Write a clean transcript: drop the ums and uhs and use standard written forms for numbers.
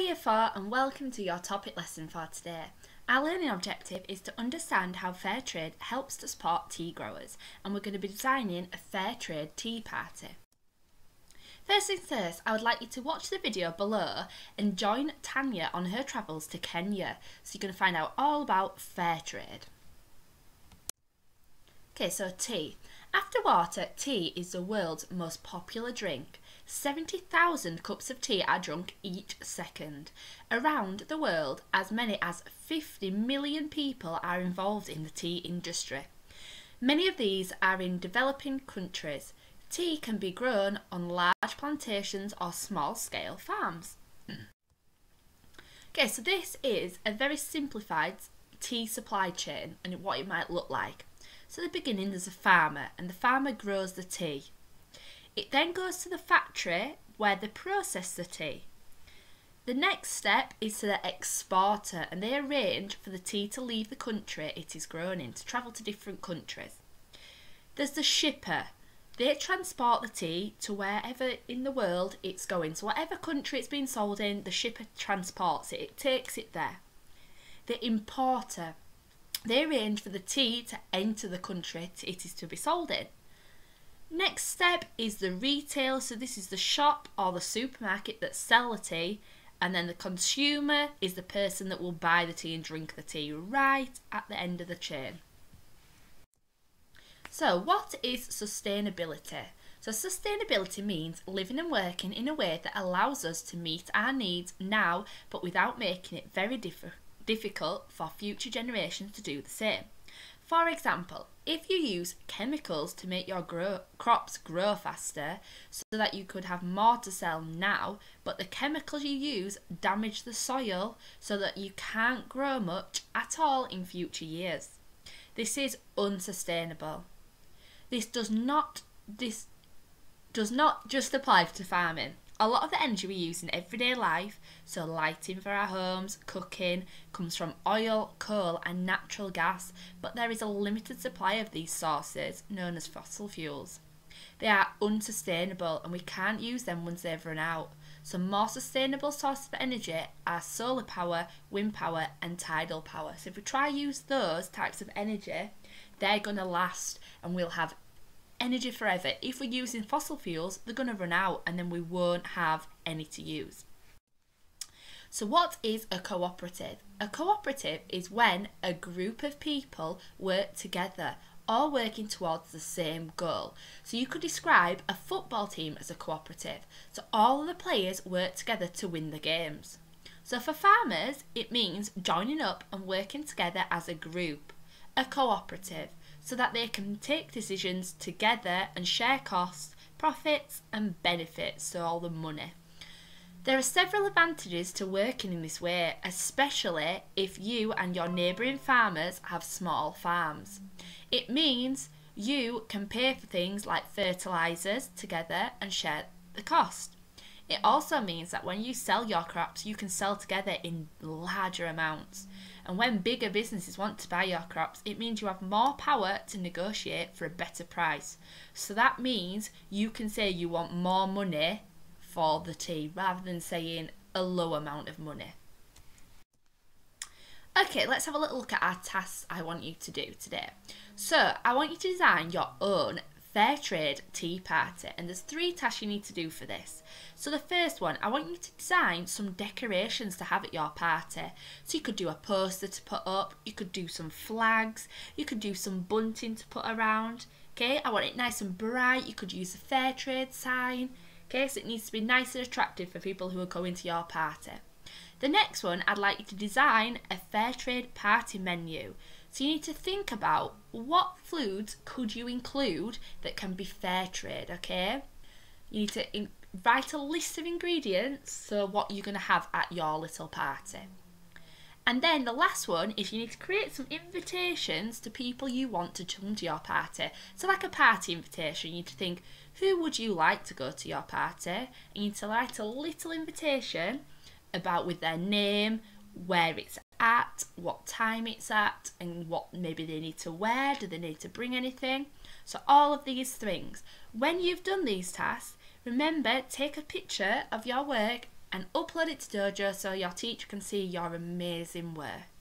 Year 4 and welcome to your topic lesson for today. Our learning objective is to understand how fair trade helps to support tea growers, and we're going to be designing a fair trade tea party. First things first, I would like you to watch the video below and join Tanya on her travels to Kenya, so you're going to find out all about fair trade. Okay, so tea. After water, tea is the world's most popular drink. 70,000 cups of tea are drunk each second. Around the world, as many as 50 million people are involved in the tea industry. Many of these are in developing countries. Tea can be grown on large plantations or small-scale farms. Okay, so this is a very simplified tea supply chain and what it might look like. So at the beginning there's a farmer, and the farmer grows the tea. It then goes to the factory where they process the tea. The next step is to the exporter, and they arrange for the tea to leave the country it is grown in to travel to different countries. There's the shipper. They transport the tea to wherever in the world it's going. So whatever country it's being sold in, the shipper transports it. It takes it there. The importer. They arrange for the tea to enter the country it is to be sold in. Next step is the retailer, so this is the shop or the supermarket that sell the tea, and then the consumer is the person that will buy the tea and drink the tea right at the end of the chain. So what is sustainability? So sustainability means living and working in a way that allows us to meet our needs now, but without making it very difficult for future generations to do the same. For example, if you use chemicals to make your crops grow faster so that you could have more to sell now, but the chemicals you use damage the soil so that you can't grow much at all in future years. This is unsustainable. This does not just apply to farming. A lot of the energy we use in everyday life, so lighting for our homes, cooking, comes from oil, coal and natural gas, but there is a limited supply of these sources, known as fossil fuels. They are unsustainable and we can't use them once they've run out. So more sustainable sources of energy are solar power, wind power and tidal power. So if we try to use those types of energy, they're going to last and we'll have energy forever. If we're using fossil fuels, they're going to run out and then we won't have any to use. So what is a cooperative? A cooperative is when a group of people work together, all working towards the same goal. So you could describe a football team as a cooperative. So all of the players work together to win the games. So for farmers, it means joining up and working together as a group, a cooperative, so that they can take decisions together and share costs, profits and benefits, so all the money. There are several advantages to working in this way, especially if you and your neighbouring farmers have small farms. It means you can pay for things like fertilisers together and share the cost. It also means that when you sell your crops, you can sell together in larger amounts. And when bigger businesses want to buy your crops, it means you have more power to negotiate for a better price. So that means you can say you want more money for the tea rather than saying a low amount of money. Okay, let's have a little look at our tasks I want you to do today. So I want you to design your own fair trade tea party, and there's 3 tasks you need to do for this. So the first one, I want you to design some decorations to have at your party. So you could do a poster to put up, you could do some flags, you could do some bunting to put around. Okay, I want it nice and bright. You could use a fair trade sign. Okay, so it needs to be nice and attractive for people who are going to your party. The next one, I'd like you to design a fair trade party menu. So you need to think about what foods could you include that can be fair trade, okay? You need to write a list of ingredients, so what you're going to have at your little party. And then the last one is you need to create some invitations to people you want to come to your party. So like a party invitation, you need to think, who would you like to go to your party? And you need to write a little invitation about with their name, where it's at, what time it's at, and what maybe they need to wear, do they need to bring anything. So all of these things. When you've done these tasks, remember, take a picture of your work and upload it to Dojo so your teacher can see your amazing work.